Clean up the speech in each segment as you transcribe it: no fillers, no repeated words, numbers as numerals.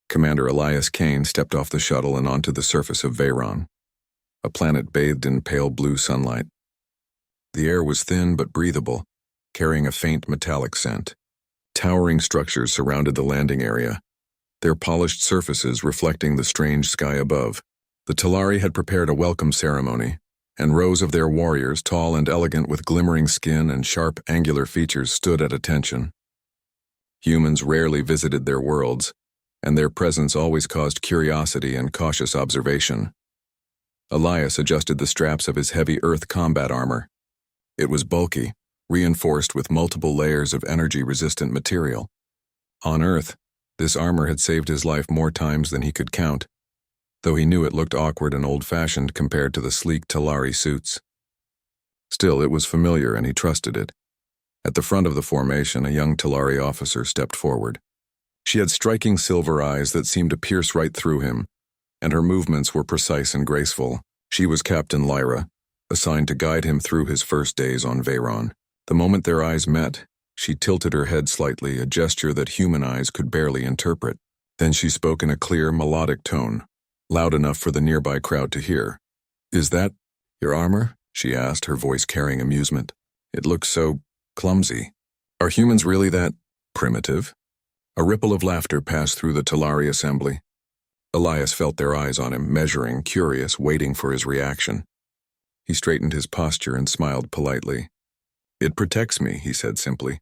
Commander Elias Kane stepped off the shuttle and onto the surface of Veyron, a planet bathed in pale blue sunlight. The air was thin but breathable, carrying a faint metallic scent. Towering structures surrounded the landing area, their polished surfaces reflecting the strange sky above. The Talari had prepared a welcome ceremony, and rows of their warriors, tall and elegant with glimmering skin and sharp, angular features, stood at attention. Humans rarely visited their worlds, and their presence always caused curiosity and cautious observation. Elias adjusted the straps of his heavy Earth combat armor. It was bulky, reinforced with multiple layers of energy-resistant material. On Earth, this armor had saved his life more times than he could count, though he knew it looked awkward and old-fashioned compared to the sleek Talari suits. Still, it was familiar and he trusted it. At the front of the formation, a young Talari officer stepped forward. She had striking silver eyes that seemed to pierce right through him, and her movements were precise and graceful. She was Captain Lyra, assigned to guide him through his first days on Veyron. The moment their eyes met, she tilted her head slightly, a gesture that human eyes could barely interpret. Then she spoke in a clear, melodic tone, loud enough for the nearby crowd to hear. "Is that your armor?" she asked, her voice carrying amusement. "It looks so clumsy. Are humans really that primitive?" A ripple of laughter passed through the Talari assembly. Elias felt their eyes on him, measuring, curious, waiting for his reaction. He straightened his posture and smiled politely. "It protects me," he said simply.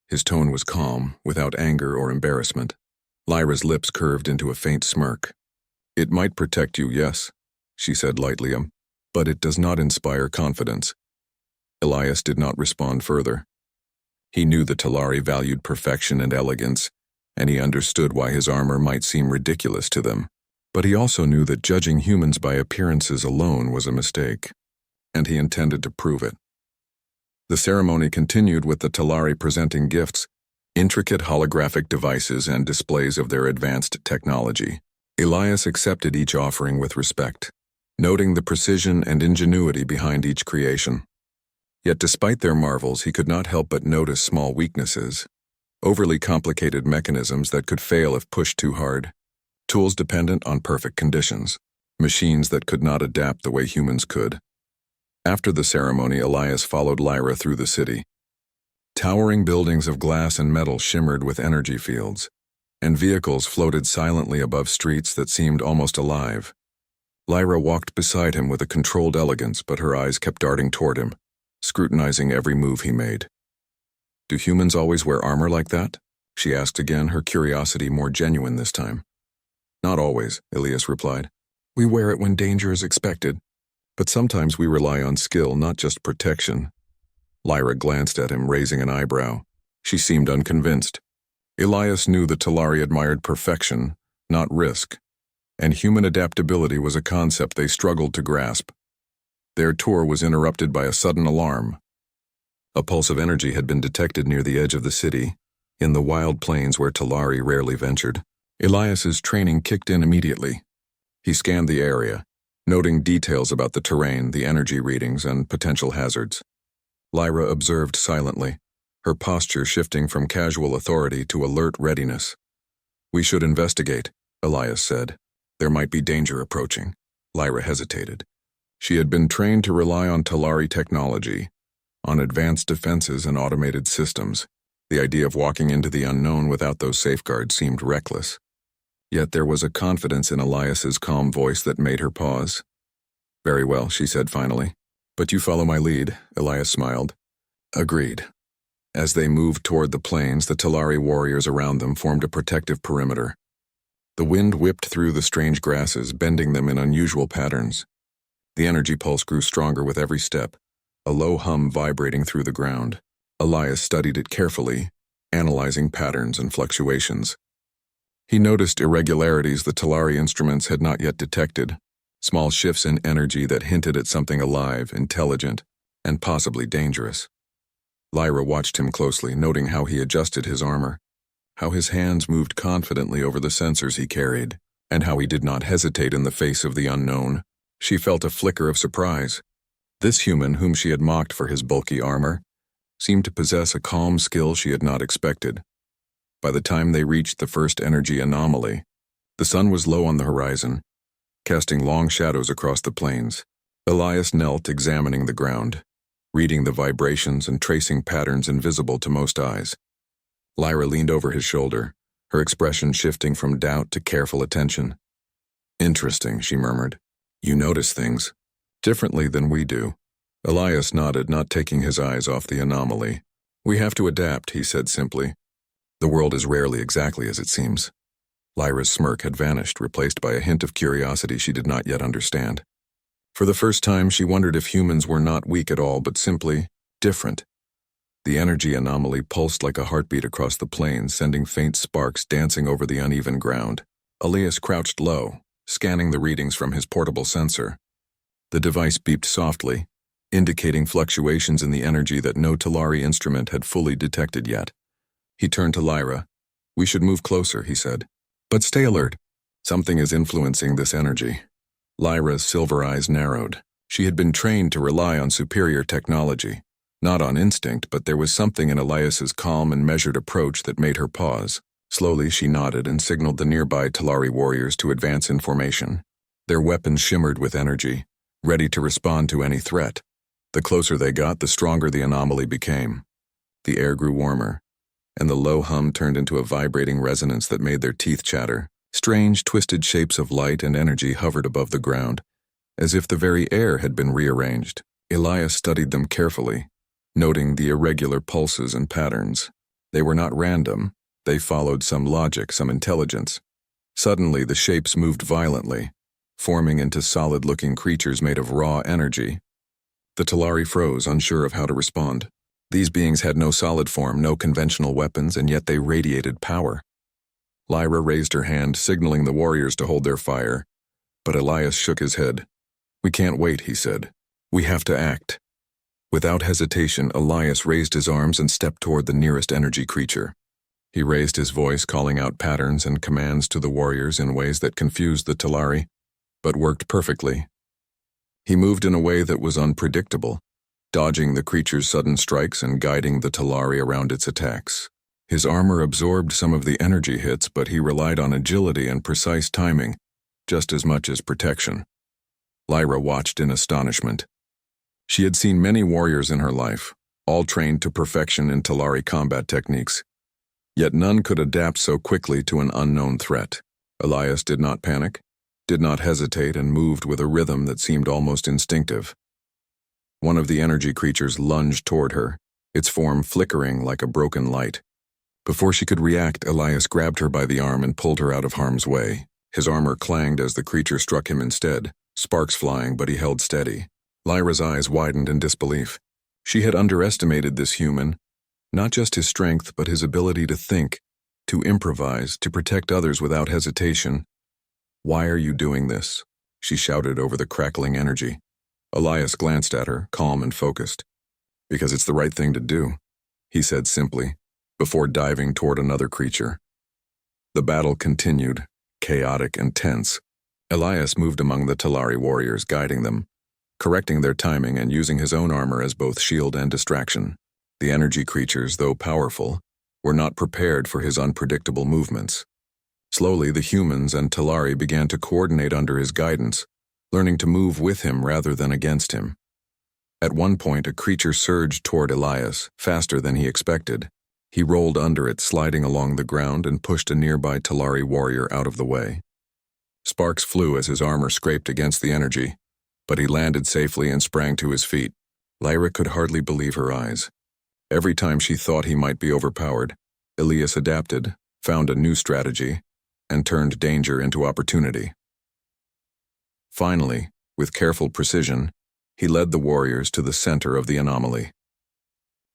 His tone was calm, without anger or embarrassment. Lyra's lips curved into a faint smirk. "It might protect you, yes," she said lightly, "but it does not inspire confidence." Elias did not respond further. He knew the Talari valued perfection and elegance, and he understood why his armor might seem ridiculous to them. But he also knew that judging humans by appearances alone was a mistake, and he intended to prove it. The ceremony continued with the Talari presenting gifts, intricate holographic devices and displays of their advanced technology. Elias accepted each offering with respect, noting the precision and ingenuity behind each creation. Yet despite their marvels, he could not help but notice small weaknesses, overly complicated mechanisms that could fail if pushed too hard, tools dependent on perfect conditions, machines that could not adapt the way humans could. After the ceremony, Elias followed Lyra through the city. Towering buildings of glass and metal shimmered with energy fields, and vehicles floated silently above streets that seemed almost alive. Lyra walked beside him with a controlled elegance, but her eyes kept darting toward him, scrutinizing every move he made. "Do humans always wear armor like that?" she asked again, her curiosity more genuine this time. "Not always," Elias replied. "We wear it when danger is expected, but sometimes we rely on skill, not just protection." Lyra glanced at him, raising an eyebrow. She seemed unconvinced. Elias knew the Talari admired perfection, not risk, and human adaptability was a concept they struggled to grasp. Their tour was interrupted by a sudden alarm. A pulse of energy had been detected near the edge of the city, in the wild plains where Talari rarely ventured. Elias's training kicked in immediately. He scanned the area, noting details about the terrain, the energy readings, and potential hazards. Lyra observed silently, her posture shifting from casual authority to alert readiness. "We should investigate," Elias said. "There might be danger approaching." Lyra hesitated. She had been trained to rely on Talari technology, on advanced defenses and automated systems. The idea of walking into the unknown without those safeguards seemed reckless. Yet there was a confidence in Elias's calm voice that made her pause. "Very well," she said finally. "But you follow my lead," Elias smiled. "Agreed." As they moved toward the plains, the Talari warriors around them formed a protective perimeter. The wind whipped through the strange grasses, bending them in unusual patterns. The energy pulse grew stronger with every step, a low hum vibrating through the ground. Elias studied it carefully, analyzing patterns and fluctuations. He noticed irregularities the Talari instruments had not yet detected, small shifts in energy that hinted at something alive, intelligent, and possibly dangerous. Lyra watched him closely, noting how he adjusted his armor, how his hands moved confidently over the sensors he carried, and how he did not hesitate in the face of the unknown. She felt a flicker of surprise. This human, whom she had mocked for his bulky armor, seemed to possess a calm skill she had not expected. By the time they reached the first energy anomaly, The sun was low on the horizon, casting long shadows across the plains. Elias knelt, examining the ground, reading the vibrations and tracing patterns invisible to most eyes. Lyra leaned over his shoulder, her expression shifting from doubt to careful attention. "Interesting," she murmured. "You notice things differently than we do." Elias nodded, not taking his eyes off the anomaly. "We have to adapt," he said simply. "The world is rarely exactly as it seems." Lyra's smirk had vanished, replaced by a hint of curiosity she did not yet understand. For the first time, she wondered if humans were not weak at all, but simply different. The energy anomaly pulsed like a heartbeat across the plains, sending faint sparks dancing over the uneven ground. Elias crouched low, scanning the readings from his portable sensor. The device beeped softly, indicating fluctuations in the energy that no Talari instrument had fully detected yet. He turned to Lyra. "We should move closer," he said. "But stay alert. Something is influencing this energy." Lyra's silver eyes narrowed. She had been trained to rely on superior technology. Not on instinct, but there was something in Elias's calm and measured approach that made her pause. Slowly, she nodded and signaled the nearby Talari warriors to advance in formation. Their weapons shimmered with energy, ready to respond to any threat. The closer they got, the stronger the anomaly became. The air grew warmer, and the low hum turned into a vibrating resonance that made their teeth chatter. Strange, twisted shapes of light and energy hovered above the ground, as if the very air had been rearranged. Elias studied them carefully, noting the irregular pulses and patterns. They were not random. They followed some logic, some intelligence. Suddenly, the shapes moved violently, forming into solid-looking creatures made of raw energy. The Talari froze, unsure of how to respond. These beings had no solid form, no conventional weapons, and yet they radiated power. Lyra raised her hand, signaling the warriors to hold their fire, but Elias shook his head. "We can't wait," he said. "We have to act." Without hesitation, Elias raised his arms and stepped toward the nearest energy creature. He raised his voice, calling out patterns and commands to the warriors in ways that confused the Talari, but worked perfectly. He moved in a way that was unpredictable, dodging the creature's sudden strikes and guiding the Talari around its attacks. His armor absorbed some of the energy hits, but he relied on agility and precise timing, just as much as protection. Lyra watched in astonishment. She had seen many warriors in her life, all trained to perfection in Talari combat techniques. Yet none could adapt so quickly to an unknown threat. Elias did not panic, did not hesitate, and moved with a rhythm that seemed almost instinctive. One of the energy creatures lunged toward her, its form flickering like a broken light. Before she could react, Elias grabbed her by the arm and pulled her out of harm's way. His armor clanged as the creature struck him instead, sparks flying, but he held steady. Lyra's eyes widened in disbelief. She had underestimated this human, not just his strength, but his ability to think, to improvise, to protect others without hesitation. "Why are you doing this?" she shouted over the crackling energy. Elias glanced at her, calm and focused. "Because it's the right thing to do," he said simply, before diving toward another creature. The battle continued, chaotic and tense. Elias moved among the Talari warriors, guiding them, correcting their timing and using his own armor as both shield and distraction. The energy creatures, though powerful, were not prepared for his unpredictable movements. Slowly, the humans and Talari began to coordinate under his guidance, learning to move with him rather than against him. At one point, a creature surged toward Elias, faster than he expected. He rolled under it, sliding along the ground, and pushed a nearby Talari warrior out of the way. Sparks flew as his armor scraped against the energy, but he landed safely and sprang to his feet. Lyra could hardly believe her eyes. Every time she thought he might be overpowered, Elias adapted, found a new strategy, and turned danger into opportunity. Finally, with careful precision, he led the warriors to the center of the anomaly.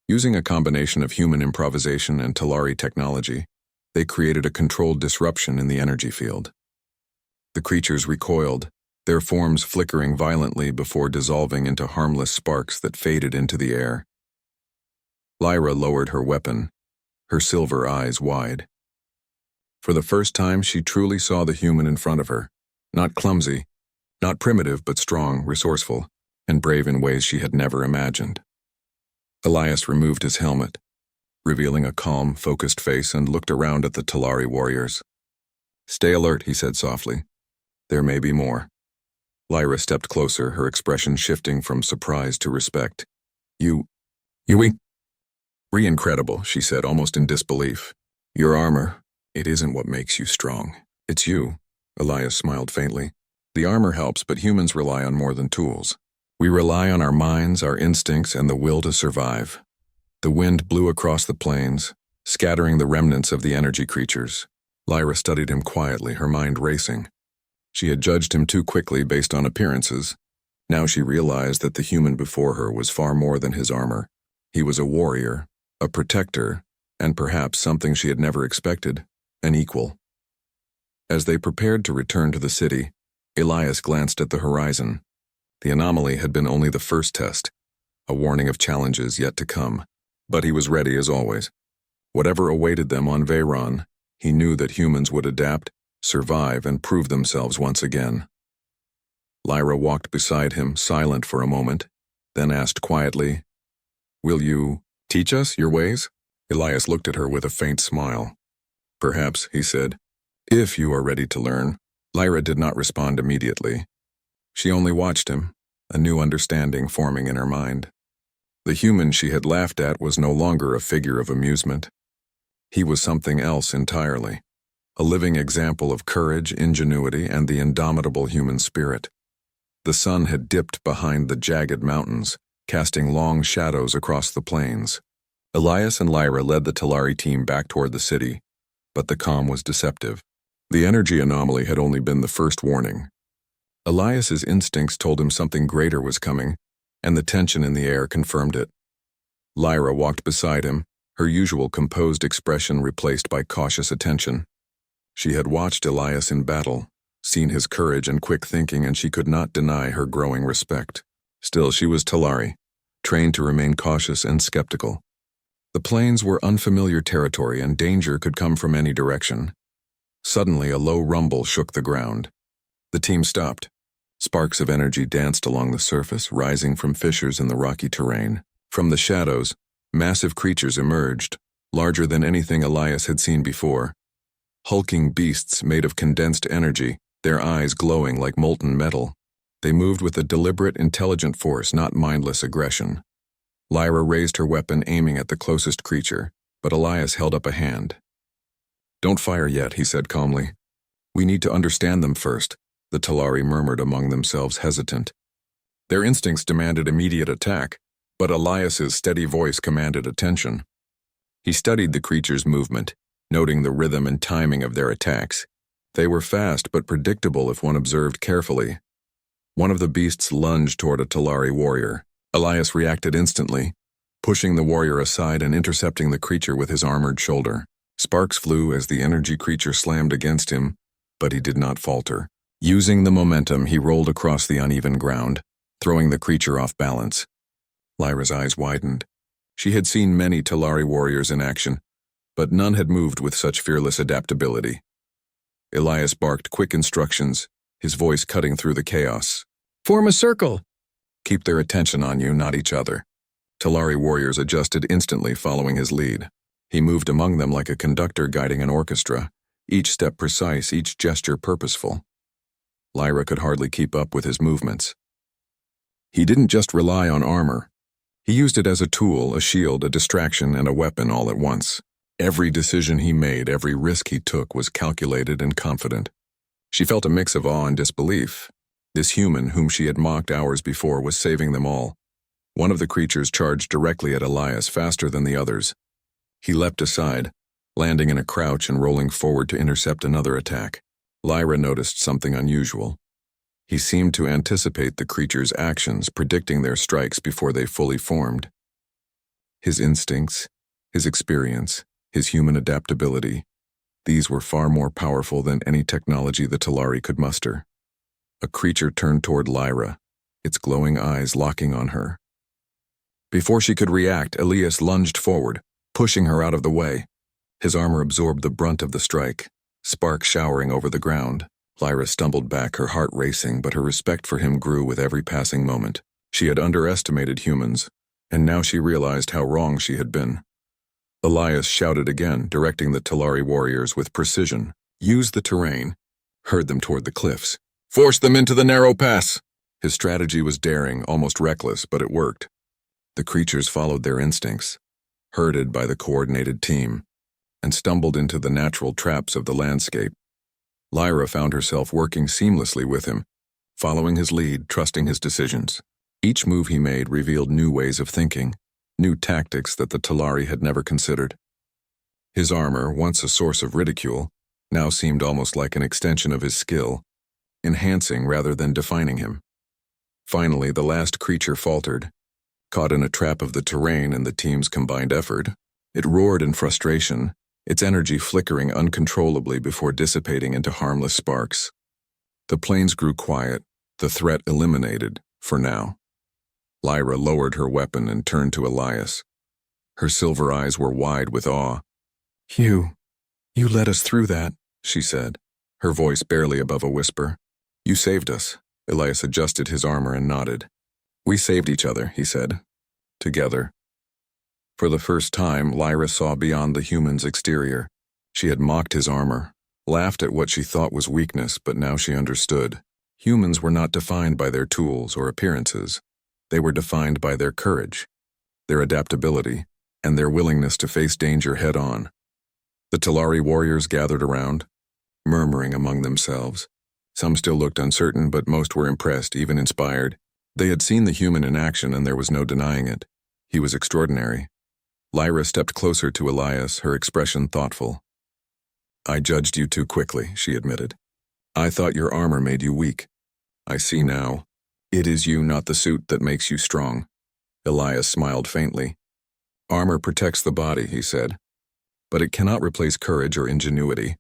Using a combination of human improvisation and Talari technology, they created a controlled disruption in the energy field. The creatures recoiled, their forms flickering violently before dissolving into harmless sparks that faded into the air. Lyra lowered her weapon, her silver eyes wide. For the first time, she truly saw the human in front of her, not clumsy, not primitive, but strong, resourceful, and brave in ways she had never imagined. Elias removed his helmet, revealing a calm, focused face, and looked around at the Talari warriors. Stay alert, he said softly. There may be more. Lyra stepped closer, her expression shifting from surprise to respect. You incredible, she said, almost in disbelief. Your armor, it isn't what makes you strong. It's you. Elias smiled faintly. The armor helps, but humans rely on more than tools. We rely on our minds, our instincts, and the will to survive. The wind blew across the plains, scattering the remnants of the energy creatures. Lyra studied him quietly, her mind racing. She had judged him too quickly based on appearances. Now she realized that the human before her was far more than his armor. He was a warrior, a protector, and perhaps something she had never expected, an equal. As they prepared to return to the city, Elias glanced at the horizon. The anomaly had been only the first test, a warning of challenges yet to come. But he was ready as always. Whatever awaited them on Veyron, he knew that humans would adapt, survive, and prove themselves once again. Lyra walked beside him, silent for a moment, then asked quietly, "Will you teach us your ways?" Elias looked at her with a faint smile. "Perhaps," he said, "if you are ready to learn." Lyra did not respond immediately. She only watched him, a new understanding forming in her mind. The human she had laughed at was no longer a figure of amusement. He was something else entirely, a living example of courage, ingenuity, and the indomitable human spirit. The sun had dipped behind the jagged mountains, casting long shadows across the plains. Elias and Lyra led the Talari team back toward the city, but the calm was deceptive. The energy anomaly had only been the first warning. Elias's instincts told him something greater was coming, and the tension in the air confirmed it. Lyra walked beside him, her usual composed expression replaced by cautious attention. She had watched Elias in battle, seen his courage and quick thinking, and she could not deny her growing respect. Still, she was Talari, trained to remain cautious and skeptical. The plains were unfamiliar territory, and danger could come from any direction. Suddenly, a low rumble shook the ground. The team stopped. Sparks of energy danced along the surface, rising from fissures in the rocky terrain. From the shadows, massive creatures emerged, larger than anything Elias had seen before. Hulking beasts made of condensed energy, their eyes glowing like molten metal. They moved with a deliberate, intelligent force, not mindless aggression. Lyra raised her weapon, aiming at the closest creature, but Elias held up a hand. "Don't fire yet," he said calmly. "We need to understand them first," the Talari murmured among themselves, hesitant. Their instincts demanded immediate attack, but Elias's steady voice commanded attention. He studied the creature's movement, noting the rhythm and timing of their attacks. They were fast but predictable if one observed carefully. One of the beasts lunged toward a Talari warrior. Elias reacted instantly, pushing the warrior aside and intercepting the creature with his armored shoulder. Sparks flew as the energy creature slammed against him, but he did not falter. Using the momentum, he rolled across the uneven ground, throwing the creature off balance. Lyra's eyes widened. She had seen many Talari warriors in action, but none had moved with such fearless adaptability. Elias barked quick instructions, his voice cutting through the chaos. "Form a circle!" "Keep their attention on you, not each other." Talari warriors adjusted instantly, following his lead. He moved among them like a conductor guiding an orchestra, each step precise, each gesture purposeful. Lyra could hardly keep up with his movements. He didn't just rely on armor. He used it as a tool, a shield, a distraction, and a weapon all at once. Every decision he made, every risk he took was calculated and confident. She felt a mix of awe and disbelief. This human, whom she had mocked hours before, was saving them all. One of the creatures charged directly at Elias, faster than the others. He leapt aside, landing in a crouch and rolling forward to intercept another attack. Lyra noticed something unusual. He seemed to anticipate the creature's actions, predicting their strikes before they fully formed. His instincts, his experience, his human adaptability, these were far more powerful than any technology the Talari could muster. A creature turned toward Lyra, its glowing eyes locking on her. Before she could react, Elias lunged forward, pushing her out of the way. His armor absorbed the brunt of the strike, sparks showering over the ground. Lyra stumbled back, her heart racing, but her respect for him grew with every passing moment. She had underestimated humans, and now she realized how wrong she had been. Elias shouted again, directing the Talari warriors with precision. Use the terrain. Herd them toward the cliffs. Force them into the narrow pass. His strategy was daring, almost reckless, but it worked. The creatures followed their instincts, herded by the coordinated team, and stumbled into the natural traps of the landscape. Lyra found herself working seamlessly with him, following his lead, trusting his decisions. Each move he made revealed new ways of thinking, new tactics that the Talari had never considered. His armor, once a source of ridicule, now seemed almost like an extension of his skill, enhancing rather than defining him. Finally, the last creature faltered. Caught in a trap of the terrain and the team's combined effort, it roared in frustration, its energy flickering uncontrollably before dissipating into harmless sparks. The plains grew quiet, the threat eliminated, for now. Lyra lowered her weapon and turned to Elias. Her silver eyes were wide with awe. You led us through that, she said, her voice barely above a whisper. You saved us. Elias adjusted his armor and nodded. We saved each other, he said. Together. For the first time, Lyra saw beyond the human's exterior. She had mocked his armor, laughed at what she thought was weakness, but now she understood. Humans were not defined by their tools or appearances. They were defined by their courage, their adaptability, and their willingness to face danger head-on. The Talari warriors gathered around, murmuring among themselves. Some still looked uncertain, but most were impressed, even inspired. They had seen the human in action, and there was no denying it. He was extraordinary. Lyra stepped closer to Elias, her expression thoughtful. I judged you too quickly, she admitted. I thought your armor made you weak. I see now. It is you, not the suit, that makes you strong. Elias smiled faintly. Armor protects the body, he said. But it cannot replace courage or ingenuity.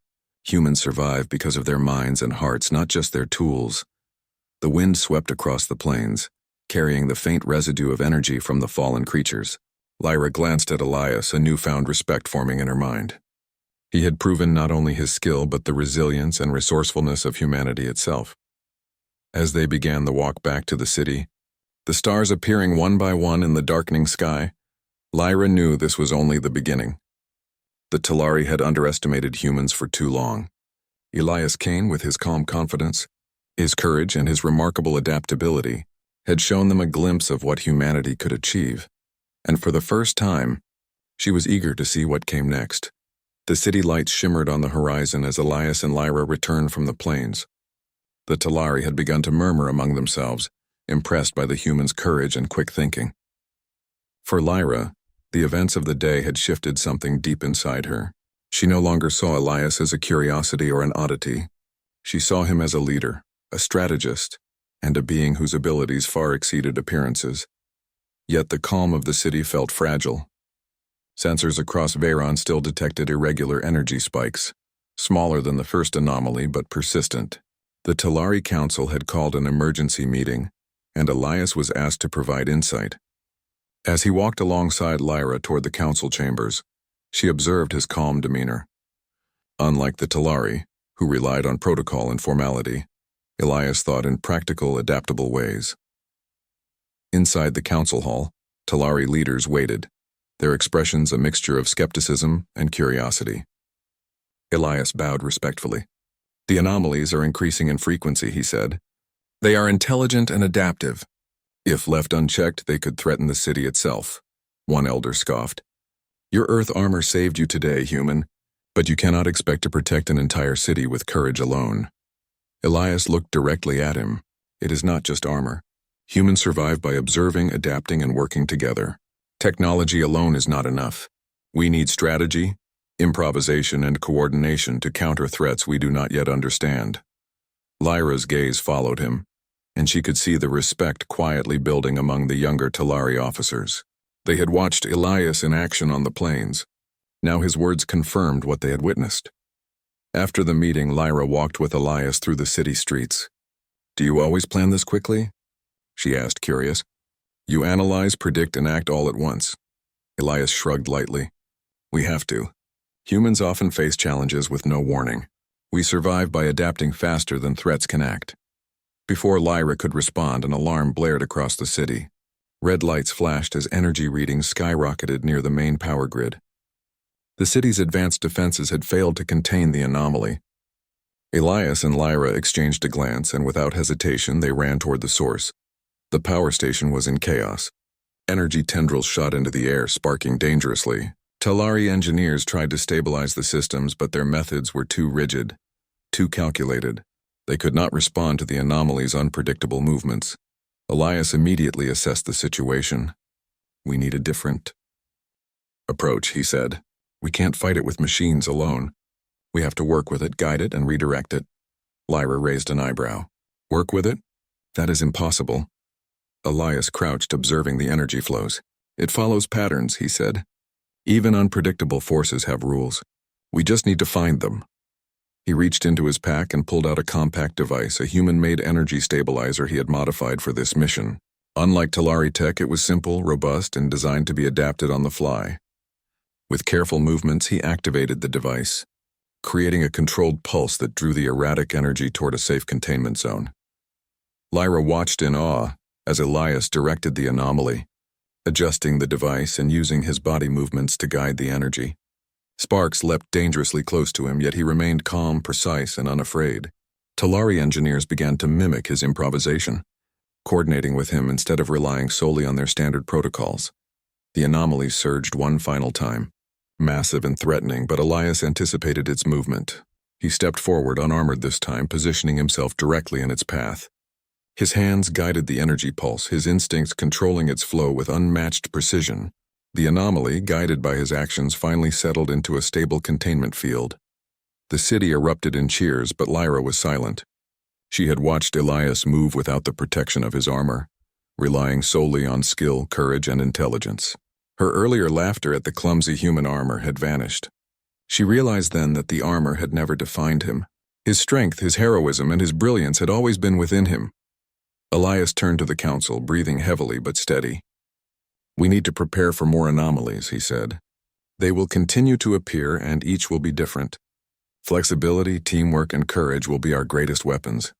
Humans survive because of their minds and hearts, not just their tools. The wind swept across the plains, carrying the faint residue of energy from the fallen creatures. Lyra glanced at Elias, a newfound respect forming in her mind. He had proven not only his skill, but the resilience and resourcefulness of humanity itself. As they began the walk back to the city, the stars appearing one by one in the darkening sky, Lyra knew this was only the beginning. The Talari had underestimated humans for too long. Elias Kane, with his calm confidence, his courage, and his remarkable adaptability, had shown them a glimpse of what humanity could achieve. And for the first time, she was eager to see what came next. The city lights shimmered on the horizon as Elias and Lyra returned from the plains. The Talari had begun to murmur among themselves, impressed by the human's courage and quick thinking. For Lyra, the events of the day had shifted something deep inside her. She no longer saw Elias as a curiosity or an oddity. She saw him as a leader, a strategist, and a being whose abilities far exceeded appearances. Yet the calm of the city felt fragile. Sensors across Veyron still detected irregular energy spikes, smaller than the first anomaly but persistent. The Talari Council had called an emergency meeting, and Elias was asked to provide insight. As he walked alongside Lyra toward the council chambers, she observed his calm demeanor. Unlike the Talari, who relied on protocol and formality, Elias thought in practical, adaptable ways. Inside the council hall, Talari leaders waited, their expressions a mixture of skepticism and curiosity. Elias bowed respectfully. The anomalies are increasing in frequency, he said. They are intelligent and adaptive. If left unchecked, they could threaten the city itself. One elder scoffed. Your earth armor saved you today, human, but you cannot expect to protect an entire city with courage alone. Elias looked directly at him. It is not just armor. Humans survive by observing, adapting, and working together. Technology alone is not enough. We need strategy, improvisation, and coordination to counter threats we do not yet understand. Lyra's gaze followed him, and she could see the respect quietly building among the younger Talari officers. They had watched Elias in action on the plains. Now his words confirmed what they had witnessed. After the meeting, Lyra walked with Elias through the city streets. Do you always plan this quickly? She asked, curious. You analyze, predict, and act all at once. Elias shrugged lightly. We have to. Humans often face challenges with no warning. We survive by adapting faster than threats can act. Before Lyra could respond, an alarm blared across the city. Red lights flashed as energy readings skyrocketed near the main power grid. The city's advanced defenses had failed to contain the anomaly. Elias and Lyra exchanged a glance, and without hesitation they ran toward the source. The power station was in chaos. Energy tendrils shot into the air, sparking dangerously. Talari engineers tried to stabilize the systems, but their methods were too rigid, too calculated. They could not respond to the anomaly's unpredictable movements. Elias immediately assessed the situation. "We need a different approach," he said. "We can't fight it with machines alone. We have to work with it, guide it, and redirect it." Lyra raised an eyebrow. "Work with it? That is impossible." Elias crouched, observing the energy flows. "It follows patterns," he said. "Even unpredictable forces have rules. We just need to find them." He reached into his pack and pulled out a compact device, a human-made energy stabilizer he had modified for this mission. Unlike Talari tech, it was simple, robust, and designed to be adapted on the fly. With careful movements, he activated the device, creating a controlled pulse that drew the erratic energy toward a safe containment zone. Lyra watched in awe as Elias directed the anomaly, adjusting the device and using his body movements to guide the energy. Sparks leapt dangerously close to him, yet he remained calm, precise, and unafraid. Talari engineers began to mimic his improvisation, coordinating with him instead of relying solely on their standard protocols. The anomaly surged one final time, massive and threatening, but Elias anticipated its movement. He stepped forward, unarmored this time, positioning himself directly in its path. His hands guided the energy pulse, his instincts controlling its flow with unmatched precision. The anomaly, guided by his actions, finally settled into a stable containment field. The city erupted in cheers, but Lyra was silent. She had watched Elias move without the protection of his armor, relying solely on skill, courage, and intelligence. Her earlier laughter at the clumsy human armor had vanished. She realized then that the armor had never defined him. His strength, his heroism, and his brilliance had always been within him. Elias turned to the council, breathing heavily but steady. "We need to prepare for more anomalies," he said. "They will continue to appear, and each will be different. Flexibility, teamwork, and courage will be our greatest weapons."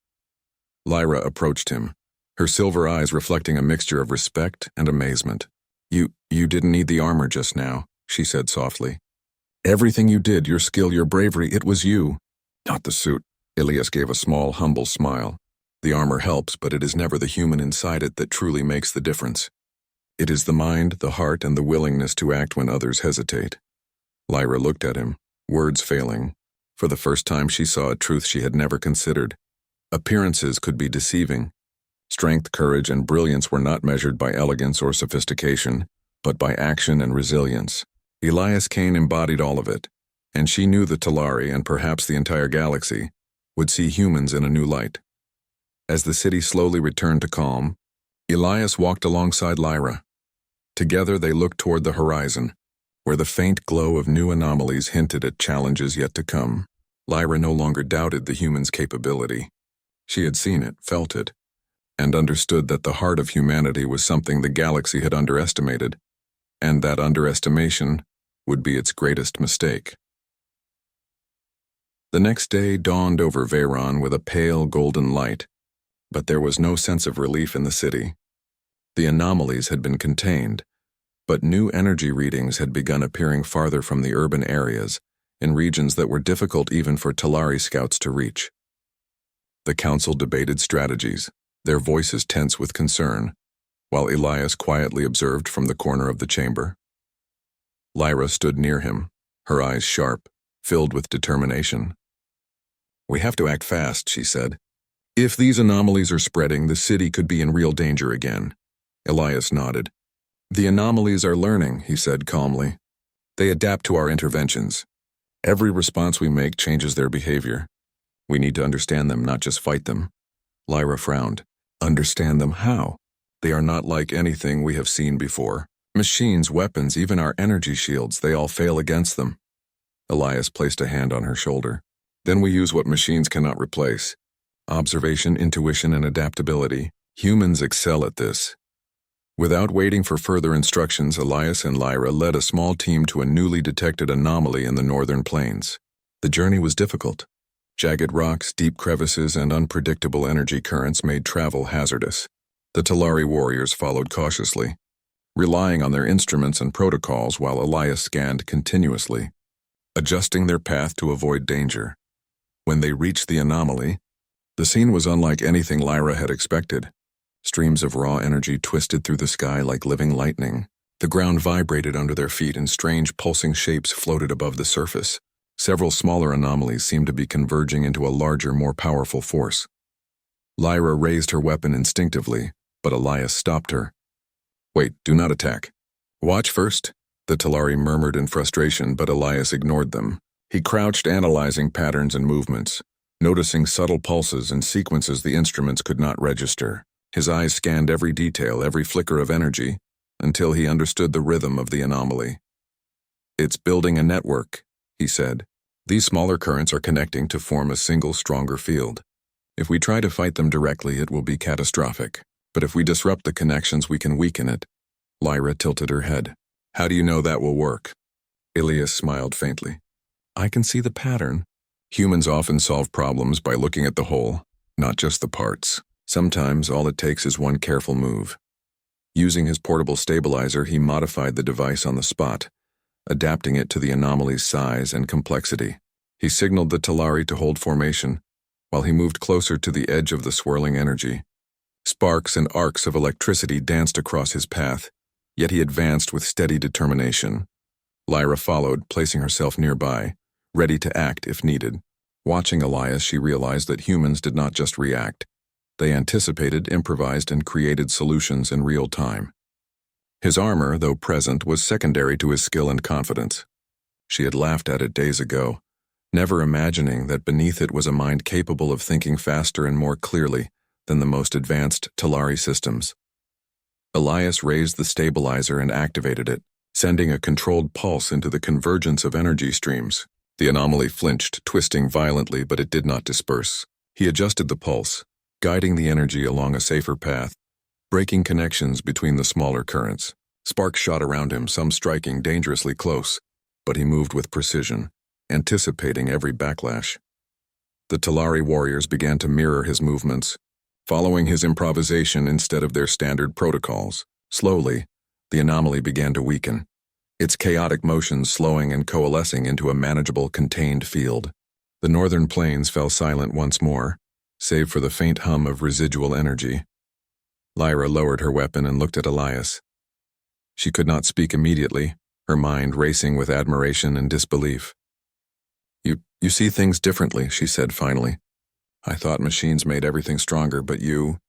Lyra approached him, her silver eyes reflecting a mixture of respect and amazement. You didn't need the armor just now," she said softly. "Everything you did, your skill, your bravery, it was you, not the suit." Elias gave a small, humble smile. "The armor helps, but it is never the human inside it that truly makes the difference. It is the mind, the heart, and the willingness to act when others hesitate." Lyra looked at him, words failing. For the first time she saw a truth she had never considered. Appearances could be deceiving. Strength, courage, and brilliance were not measured by elegance or sophistication, but by action and resilience. Elias Kane embodied all of it, and she knew the Talari, and perhaps the entire galaxy, would see humans in a new light. As the city slowly returned to calm, Elias walked alongside Lyra. Together they looked toward the horizon, where the faint glow of new anomalies hinted at challenges yet to come. Lyra no longer doubted the human's capability. She had seen it, felt it, and understood that the heart of humanity was something the galaxy had underestimated, and that underestimation would be its greatest mistake. The next day dawned over Veyron with a pale golden light, but there was no sense of relief in the city. The anomalies had been contained, but new energy readings had begun appearing farther from the urban areas, in regions that were difficult even for Talari scouts to reach. The council debated strategies, their voices tense with concern, while Elias quietly observed from the corner of the chamber. Lyra stood near him, her eyes sharp, filled with determination. "We have to act fast," she said. "If these anomalies are spreading, the city could be in real danger again." Elias nodded. "The anomalies are learning," he said calmly. "They adapt to our interventions. Every response we make changes their behavior. We need to understand them, not just fight them." Lyra frowned. "Understand them how? They are not like anything we have seen before. Machines, weapons, even our energy shields, they all fail against them." Elias placed a hand on her shoulder. "Then we use what machines cannot replace. Observation, intuition, and adaptability. Humans excel at this." Without waiting for further instructions, Elias and Lyra led a small team to a newly detected anomaly in the northern plains. The journey was difficult. Jagged rocks, deep crevices, and unpredictable energy currents made travel hazardous. The Talari warriors followed cautiously, relying on their instruments and protocols while Elias scanned continuously, adjusting their path to avoid danger. When they reached the anomaly, the scene was unlike anything Lyra had expected. Streams of raw energy twisted through the sky like living lightning. The ground vibrated under their feet and strange pulsing shapes floated above the surface. Several smaller anomalies seemed to be converging into a larger, more powerful force. Lyra raised her weapon instinctively, but Elias stopped her. "Wait, do not attack. Watch first," the Talari murmured in frustration, but Elias ignored them. He crouched, analyzing patterns and movements, noticing subtle pulses and sequences the instruments could not register. His eyes scanned every detail, every flicker of energy, until he understood the rhythm of the anomaly. "It's building a network," he said. "These smaller currents are connecting to form a single, stronger field. If we try to fight them directly, it will be catastrophic. But if we disrupt the connections, we can weaken it." Lyra tilted her head. "How do you know that will work?" Elias smiled faintly. "I can see the pattern. Humans often solve problems by looking at the whole, not just the parts. Sometimes all it takes is one careful move." Using his portable stabilizer, he modified the device on the spot, adapting it to the anomaly's size and complexity. He signaled the Talari to hold formation, while he moved closer to the edge of the swirling energy. Sparks and arcs of electricity danced across his path, yet he advanced with steady determination. Lyra followed, placing herself nearby, ready to act if needed. Watching Elias, she realized that humans did not just react. They anticipated, improvised, and created solutions in real time. His armor, though present, was secondary to his skill and confidence. She had laughed at it days ago, never imagining that beneath it was a mind capable of thinking faster and more clearly than the most advanced Talari systems. Elias raised the stabilizer and activated it, sending a controlled pulse into the convergence of energy streams. The anomaly flinched, twisting violently, but it did not disperse. He adjusted the pulse, guiding the energy along a safer path, breaking connections between the smaller currents. Sparks shot around him, some striking dangerously close, but he moved with precision, anticipating every backlash. The Talari warriors began to mirror his movements, following his improvisation instead of their standard protocols. Slowly, the anomaly began to weaken, its chaotic motions slowing and coalescing into a manageable, contained field. The northern plains fell silent once more, save for the faint hum of residual energy. Lyra lowered her weapon and looked at Elias. She could not speak immediately, her mind racing with admiration and disbelief. You see things differently," she said finally. "I thought machines made everything stronger, but you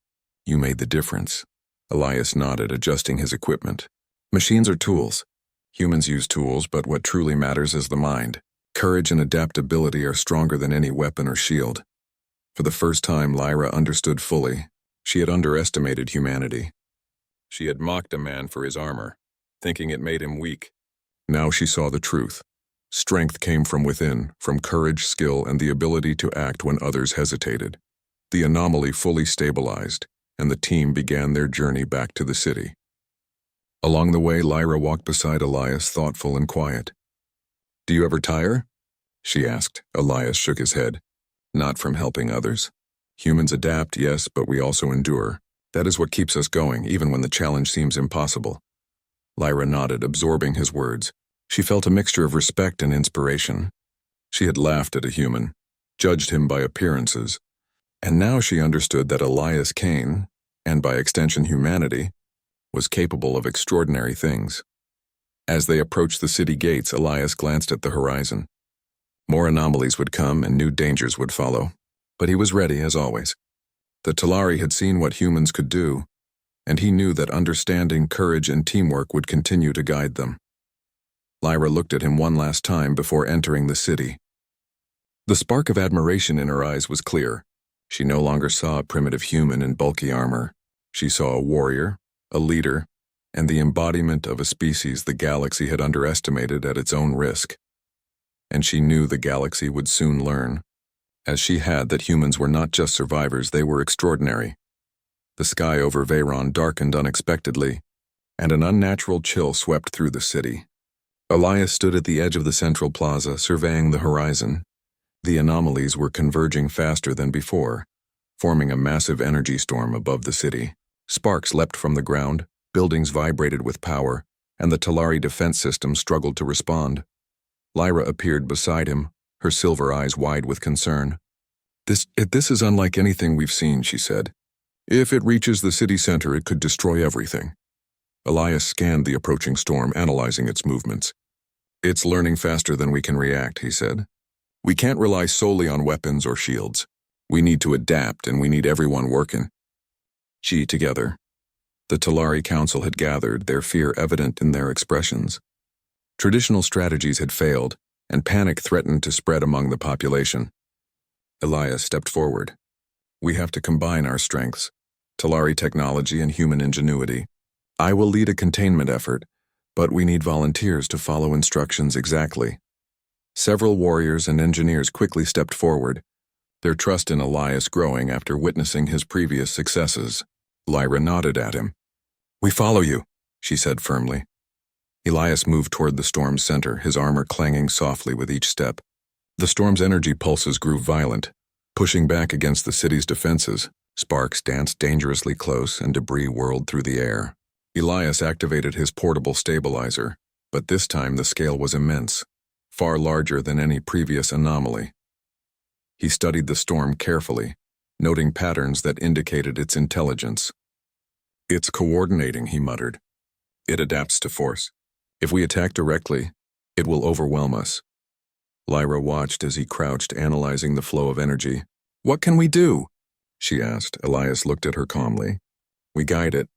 made the difference." Elias nodded, adjusting his equipment. "Machines are tools. Humans use tools, but what truly matters is the mind. Courage and adaptability are stronger than any weapon or shield." For the first time, Lyra understood fully. She had underestimated humanity. She had mocked a man for his armor, thinking it made him weak. Now she saw the truth. Strength came from within, from courage, skill, and the ability to act when others hesitated. The anomaly fully stabilized, and the team began their journey back to the city. Along the way, Lyra walked beside Elias, thoughtful and quiet. "Do you ever tire?" she asked. Elias shook his head. "Not from helping others. Humans adapt, yes, but we also endure. That is what keeps us going, even when the challenge seems impossible." Lyra nodded, absorbing his words. She felt a mixture of respect and inspiration. She had laughed at a human, judged him by appearances, and now she understood that Elias Kane, and by extension humanity, was capable of extraordinary things. As they approached the city gates, Elias glanced at the horizon. More anomalies would come and new dangers would follow, but he was ready as always. The Talari had seen what humans could do, and he knew that understanding, courage, and teamwork would continue to guide them. Lyra looked at him one last time before entering the city. The spark of admiration in her eyes was clear. She no longer saw a primitive human in bulky armor. She saw a warrior, a leader, and the embodiment of a species the galaxy had underestimated at its own risk. And she knew the galaxy would soon learn, as she had, that humans were not just survivors, they were extraordinary. The sky over Veyron darkened unexpectedly, and an unnatural chill swept through the city. Elias stood at the edge of the central plaza, surveying the horizon. The anomalies were converging faster than before, forming a massive energy storm above the city. Sparks leapt from the ground, buildings vibrated with power, and the Talari defense system struggled to respond. Lyra appeared beside him, her silver eyes wide with concern. This is unlike anything we've seen, she said. If it reaches the city center, it could destroy everything. Elias scanned the approaching storm, analyzing its movements. It's learning faster than we can react, he said. We can't rely solely on weapons or shields. We need to adapt, and we need everyone working. Together. The Talari Council had gathered, their fear evident in their expressions. Traditional strategies had failed, and panic threatened to spread among the population. Elias stepped forward. We have to combine our strengths, Talari technology and human ingenuity. I will lead a containment effort, but we need volunteers to follow instructions exactly. Several warriors and engineers quickly stepped forward, their trust in Elias growing after witnessing his previous successes. Lyra nodded at him. We follow you, she said firmly. Elias moved toward the storm's center, his armor clanging softly with each step. The storm's energy pulses grew violent, pushing back against the city's defenses. Sparks danced dangerously close and debris whirled through the air. Elias activated his portable stabilizer, but this time the scale was immense, far larger than any previous anomaly. He studied the storm carefully, noting patterns that indicated its intelligence. It's coordinating, he muttered. It adapts to force. If we attack directly, it will overwhelm us. Lyra watched as he crouched, analyzing the flow of energy. What can we do? She asked. Elias looked at her calmly. We guide it.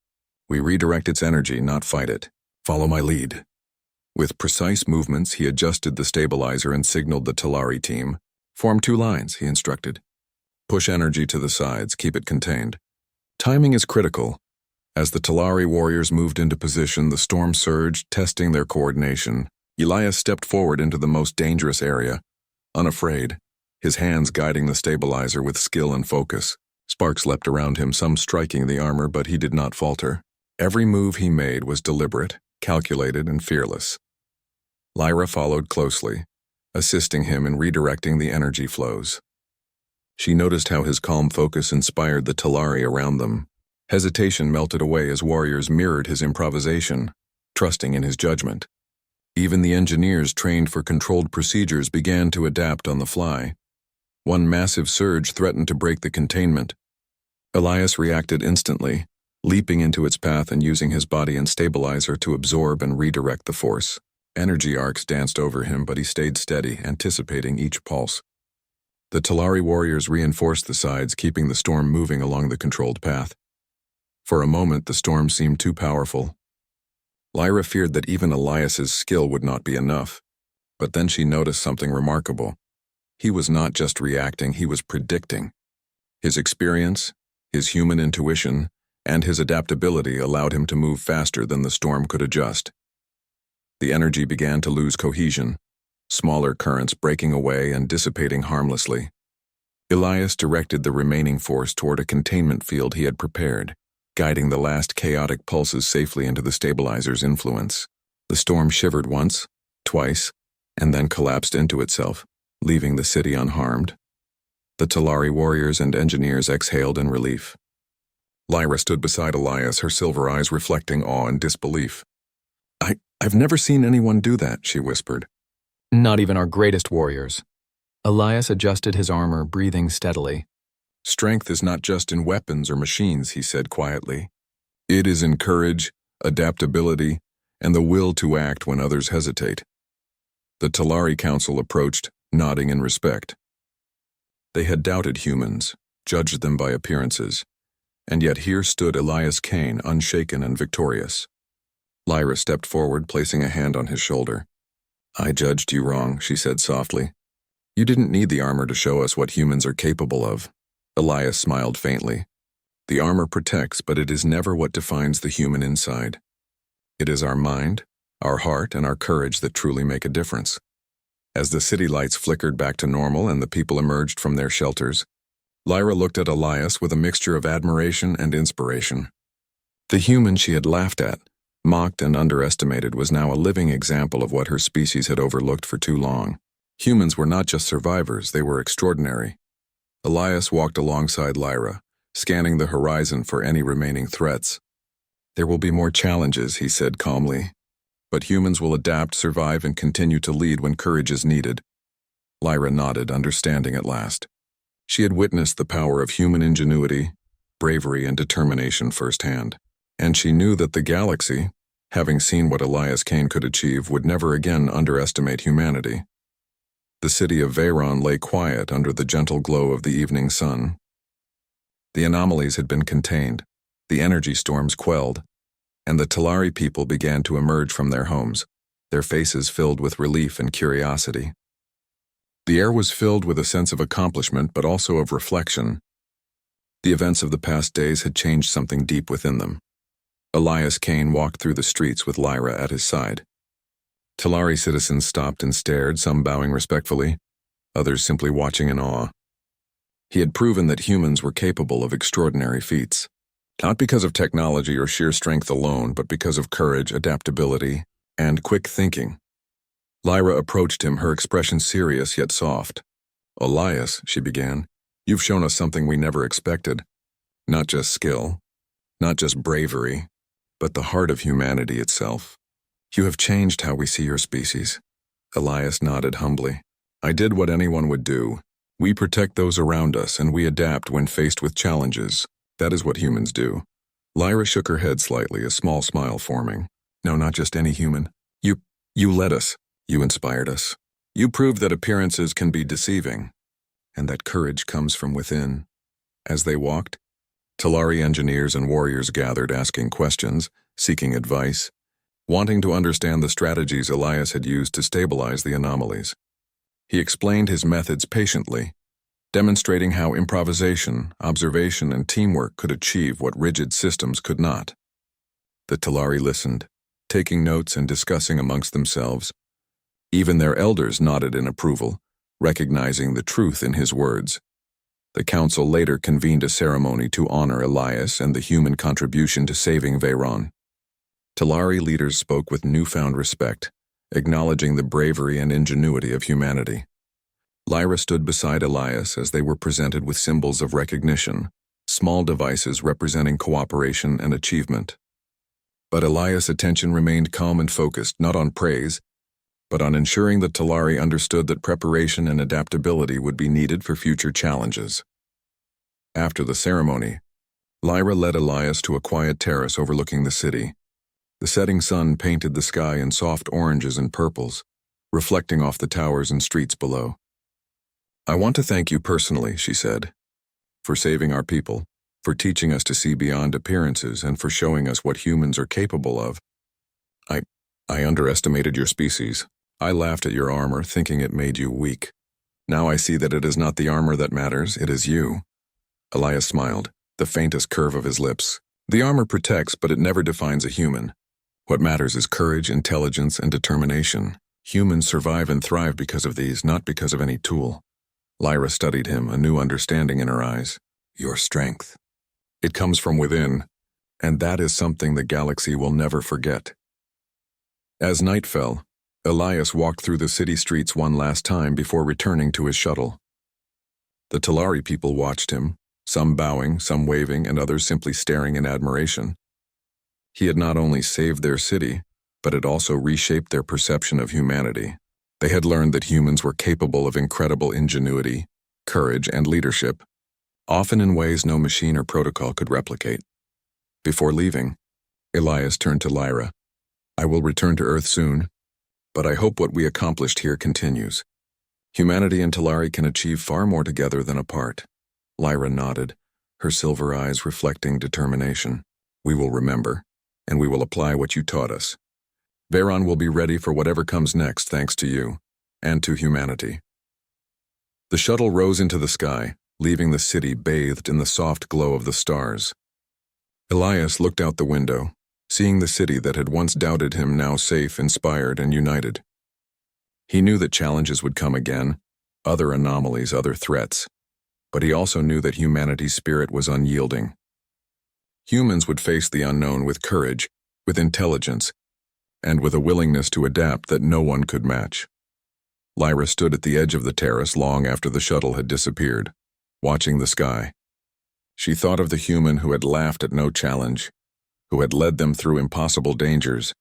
We redirect its energy, not fight it. Follow my lead. With precise movements, he adjusted the stabilizer and signaled the Talari team. Form 2 lines, he instructed. Push energy to the sides, keep it contained. Timing is critical. As the Talari warriors moved into position, the storm surged, testing their coordination. Elias stepped forward into the most dangerous area, unafraid, his hands guiding the stabilizer with skill and focus. Sparks leapt around him, some striking the armor, but he did not falter. Every move he made was deliberate, calculated, and fearless. Lyra followed closely, assisting him in redirecting the energy flows. She noticed how his calm focus inspired the Talari around them. Hesitation melted away as warriors mirrored his improvisation, trusting in his judgment. Even the engineers trained for controlled procedures began to adapt on the fly. One massive surge threatened to break the containment. Elias reacted instantly, leaping into its path and using his body and stabilizer to absorb and redirect the force. Energy arcs danced over him, but he stayed steady, anticipating each pulse. The Talari warriors reinforced the sides, keeping the storm moving along the controlled path. For a moment, the storm seemed too powerful. Lyra feared that even Elias's skill would not be enough, but then she noticed something remarkable. He was not just reacting, he was predicting. His experience, his human intuition, and his adaptability allowed him to move faster than the storm could adjust. The energy began to lose cohesion, smaller currents breaking away and dissipating harmlessly. Elias directed the remaining force toward a containment field he had prepared, guiding the last chaotic pulses safely into the stabilizer's influence. The storm shivered once, twice, and then collapsed into itself, leaving the city unharmed. The Talari warriors and engineers exhaled in relief. Lyra stood beside Elias, her silver eyes reflecting awe and disbelief. I've never seen anyone do that, she whispered. Not even our greatest warriors. Elias adjusted his armor, breathing steadily. Strength is not just in weapons or machines, he said quietly. It is in courage, adaptability, and the will to act when others hesitate. The Talari Council approached, nodding in respect. They had doubted humans, judged them by appearances, and yet here stood Elias Kane, unshaken and victorious. Lyra stepped forward, placing a hand on his shoulder. I judged you wrong, she said softly. You didn't need the armor to show us what humans are capable of. Elias smiled faintly. The armor protects, but it is never what defines the human inside. It is our mind, our heart, and our courage that truly make a difference. As the city lights flickered back to normal and the people emerged from their shelters, Lyra looked at Elias with a mixture of admiration and inspiration. The human she had laughed at, mocked and underestimated, was now a living example of what her species had overlooked for too long. Humans were not just survivors, they were extraordinary. Elias walked alongside Lyra, scanning the horizon for any remaining threats. There will be more challenges, he said calmly, but humans will adapt, survive, and continue to lead when courage is needed. Lyra nodded, understanding at last. She had witnessed the power of human ingenuity, bravery, and determination firsthand, and she knew that the galaxy, having seen what Elias Kane could achieve, would never again underestimate humanity. The city of Veyron lay quiet under the gentle glow of the evening sun. The anomalies had been contained, the energy storms quelled, and the Talari people began to emerge from their homes, their faces filled with relief and curiosity. The air was filled with a sense of accomplishment, but also of reflection. The events of the past days had changed something deep within them. Elias Kane walked through the streets with Lyra at his side. Talari citizens stopped and stared, some bowing respectfully, others simply watching in awe. He had proven that humans were capable of extraordinary feats, not because of technology or sheer strength alone, but because of courage, adaptability, and quick thinking. Lyra approached him, her expression serious yet soft. "Elias," she began, "you've shown us something we never expected. Not just skill, not just bravery, but the heart of humanity itself. You have changed how we see your species." Elias nodded humbly. "I did what anyone would do. We protect those around us, and we adapt when faced with challenges. That is what humans do." Lyra shook her head slightly, a small smile forming. "No, not just any human. You led us. You inspired us. You proved that appearances can be deceiving, and that courage comes from within." As they walked, Talari engineers and warriors gathered, asking questions, seeking advice, wanting to understand the strategies Elias had used to stabilize the anomalies. He explained his methods patiently, demonstrating how improvisation, observation, and teamwork could achieve what rigid systems could not. The Talari listened, taking notes and discussing amongst themselves. Even their elders nodded in approval, recognizing the truth in his words. The council later convened a ceremony to honor Elias and the human contribution to saving Veyron. Talari leaders spoke with newfound respect, acknowledging the bravery and ingenuity of humanity. Lyra stood beside Elias as they were presented with symbols of recognition, small devices representing cooperation and achievement. But Elias' attention remained calm and focused, not on praise, but on ensuring that Talari understood that preparation and adaptability would be needed for future challenges. After the ceremony, Lyra led Elias to a quiet terrace overlooking the city. The setting sun painted the sky in soft oranges and purples, reflecting off the towers and streets below. "I want to thank you personally," she said, "for saving our people, for teaching us to see beyond appearances, and for showing us what humans are capable of. I underestimated your species. I laughed at your armor, thinking it made you weak. Now I see that it is not the armor that matters, it is you." Elias smiled, the faintest curve of his lips. "The armor protects, but it never defines a human. What matters is courage, intelligence, and determination. Humans survive and thrive because of these, not because of any tool." Lyra studied him, a new understanding in her eyes. "Your strength. It comes from within, and that is something the galaxy will never forget." As night fell, Elias walked through the city streets one last time before returning to his shuttle. The Talari people watched him, some bowing, some waving, and others simply staring in admiration. He had not only saved their city, but had also reshaped their perception of humanity. They had learned that humans were capable of incredible ingenuity, courage, and leadership, often in ways no machine or protocol could replicate. Before leaving, Elias turned to Lyra. "I will return to Earth soon, but I hope what we accomplished here continues. Humanity and Talari can achieve far more together than apart." Lyra nodded, her silver eyes reflecting determination. "We will remember, and we will apply what you taught us. Veyron will be ready for whatever comes next thanks to you, and to humanity." The shuttle rose into the sky, leaving the city bathed in the soft glow of the stars. Elias looked out the window, seeing the city that had once doubted him now safe, inspired, and united. He knew that challenges would come again, other anomalies, other threats, but he also knew that humanity's spirit was unyielding. Humans would face the unknown with courage, with intelligence, and with a willingness to adapt that no one could match. Lyra stood at the edge of the terrace long after the shuttle had disappeared, watching the sky. She thought of the human who had laughed at no challenge, who had led them through impossible dangers,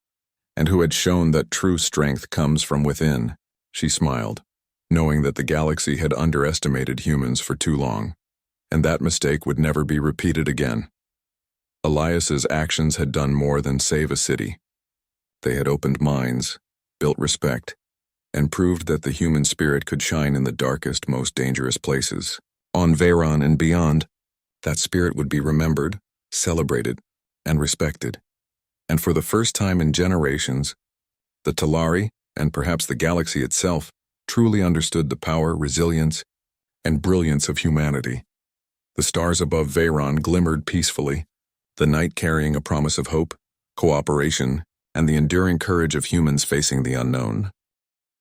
and who had shown that true strength comes from within. She smiled. knowing that the galaxy had underestimated humans for too long, and that mistake would never be repeated again. Elias's actions had done more than save a city. They had opened minds, built respect, and proved that the human spirit could shine in the darkest, most dangerous places. On Veyron and beyond, that spirit would be remembered, celebrated, and respected. And for the first time in generations, the Talari, and perhaps the galaxy itself, truly understood the power, resilience, and brilliance of humanity. The stars above Veyron glimmered peacefully, the night carrying a promise of hope, cooperation, and the enduring courage of humans facing the unknown.